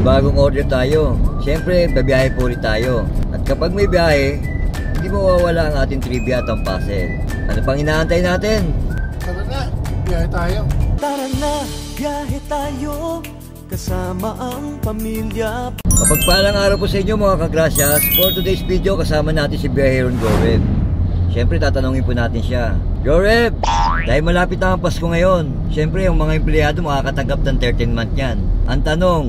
bagong order tayo. Siyempre, babiyahe po ulit tayo. At kapag may biyahe, hindi mawawala ang ating trivia at ang puzzle. Ano pang inaantay natin? Tara na, biyahe tayo. Tara na, biyahe tayo, kasama ang pamilya. Mapagpalang araw po sa inyo mga kagrasyas. For today's video, kasama natin si Biyahero Joreb. Siyempre, tatanungin po natin siya. Joreb, dahil malapit na ang Pasko ngayon, siyempre, yung mga empleyado makakatanggap ng 13th month yan. Ang tanong,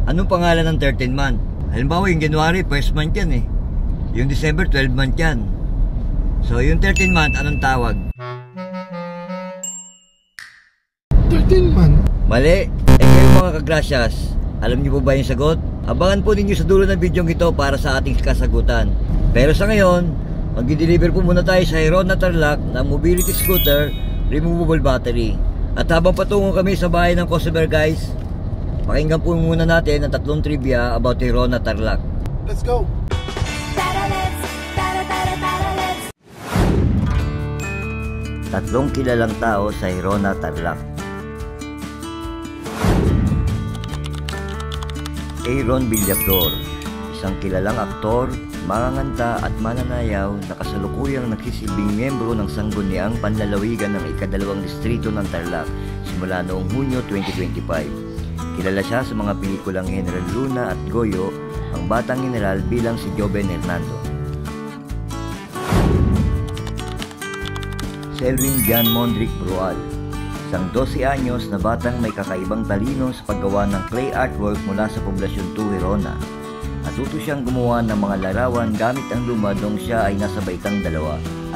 anong pangalan ng 13th month? Halimbawa, yung January, 1st month yan eh. Yung December, 12th month yan. So, yung 13th month, anong tawag? 13th month? Mali. Kayo mga kagrasyas, alam niyo po ba yung sagot? Abangan po ninyo sa dulo ng video ito para sa ating kasagutan. Pero sa ngayon, mag-deliver po muna tayo sa Hirona Tarlac ng mobility scooter, removable battery. At habang patungo kami sa bahay ng customer guys, pakinggan po muna natin ang 3 trivia about Hirona Tarlac. Let's go! Tatlong kilalang tao sa Hirona Tarlac. Aaron Villaflor, isang kilalang aktor, manganganta at mananayaw na kasalukuyang nagsisilbing miyembro ng sangguniang panlalawigan ng ika-2 distrito ng Tarlac simula noong Hunyo 2025. Kilala siya sa mga pelikulang General Luna at Goyo, ang batang general bilang si Joven Hernando. Selwyn Jan Mondrick Brual, isang 12 anyos na batang may kakaibang talino sa paggawa ng clay artwork mula sa Poblasyon 2, Hirona. Natuto siyang gumawa ng mga larawan gamit ang luma noong siya ay nasa baitang 2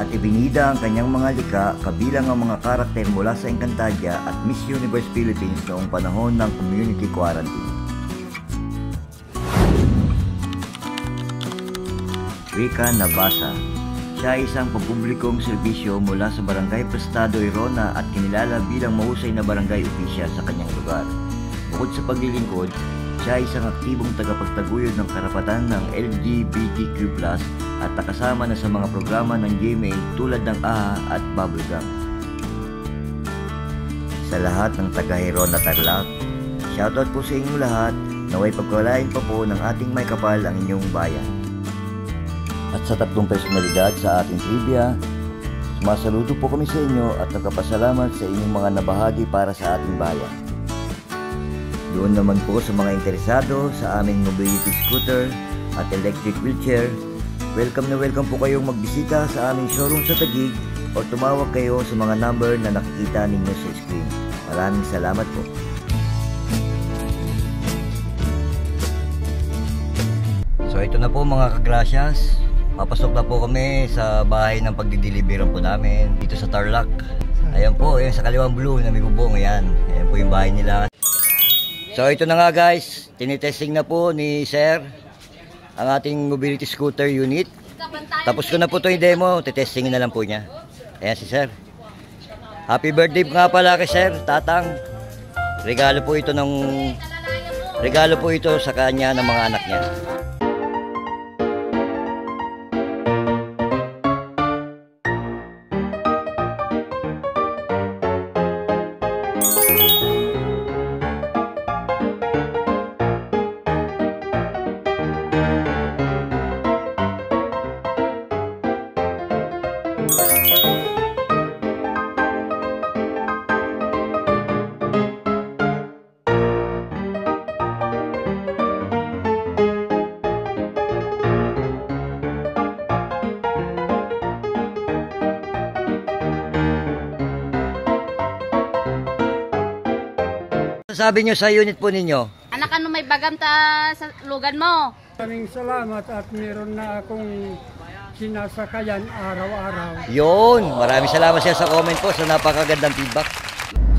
at ibinida ang kanyang mga likha kabilang ang mga karakter mula sa Encantadia at Miss Universe Philippines noong panahon ng community quarantine. Rica Navasa, siya ay isang pampublikong serbisyo mula sa Barangay Prestado, Hirona at kinilala bilang mahusay na barangay opisyal sa kanyang lugar. Bukod sa paglilingkod, siya ay isang aktibong tagapagtaguyod ng karapatan ng LGBTQ+ at nakasama na sa mga programa ng GMA tulad ng AHA at Bubblegum. Sa lahat ng taga-Hirona Tarlac, shoutout po sa inyong lahat, naway pagkawalain pa po ng ating may kapal ang inyong bayan. At sa 3 personalidad sa ating trivia, sumasaludo po kami sa inyo at nagpapasalamat sa inyong mga nabahagi para sa ating bayan. Doon naman po sa mga interesado sa aming mobility scooter at electric wheelchair, welcome na welcome po kayong magbisita sa aming showroom sa Taguig o tumawag kayo sa mga number na nakikita ninyo sa screen. Maraming salamat po. So ito na po mga kagrasyas. Papasok na po kami sa bahay ng pagdideliveran po namin dito sa Tarlac. Ayan po, yung sa kaliwang blue na may bubong, ayan. Ayan po yung bahay nila. So ito na nga guys, tinitesting na po ni Sir ang ating mobility scooter unit. Tapos ko na po ito yung demo, titestingin na lang po niya. Ayan si Sir. Happy birthday nga pala kay Sir, Tatang. Regalo po ito sa kanya ng mga anak niya. Sabi nyo sa unit po ninyo? Anak, ano may bagam ta sa lugan mo? Maraming salamat at meron na akong sinasakayan araw-araw. Yun, maraming salamat siya sa comment po sa napakagandang feedback.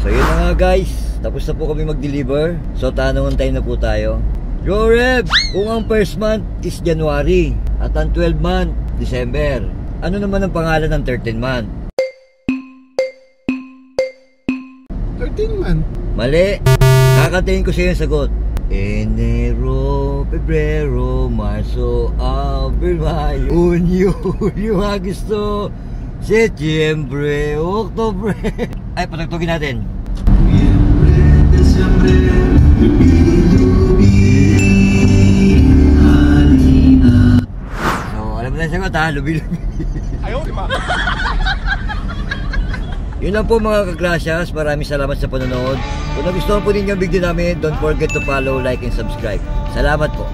So yun na nga guys, tapos na po kami mag-deliver. So tanungan tayo na po tayo. Joreb, kung ang 1st month is January at ang 12th month, December, ano naman ang pangalan ng 13th month? 13th month? Mali. Kakantayin ko sa iyo yung sagot. Enero, Pebrero, Marso, Abril, Mayo, Junio, Julio, Agosto, Setyembre, Oktubre. Ay, patagtugin natin. Nobyembre, Desyembre, Lubi, Lubi. Alam mo na yung sagot ha, lubi-lubi. Yun lang po mga kaklasyas, maraming salamat sa panonood. Kung nagustuhan po ninyo ang video namin, don't forget to follow, like, and subscribe. Salamat po.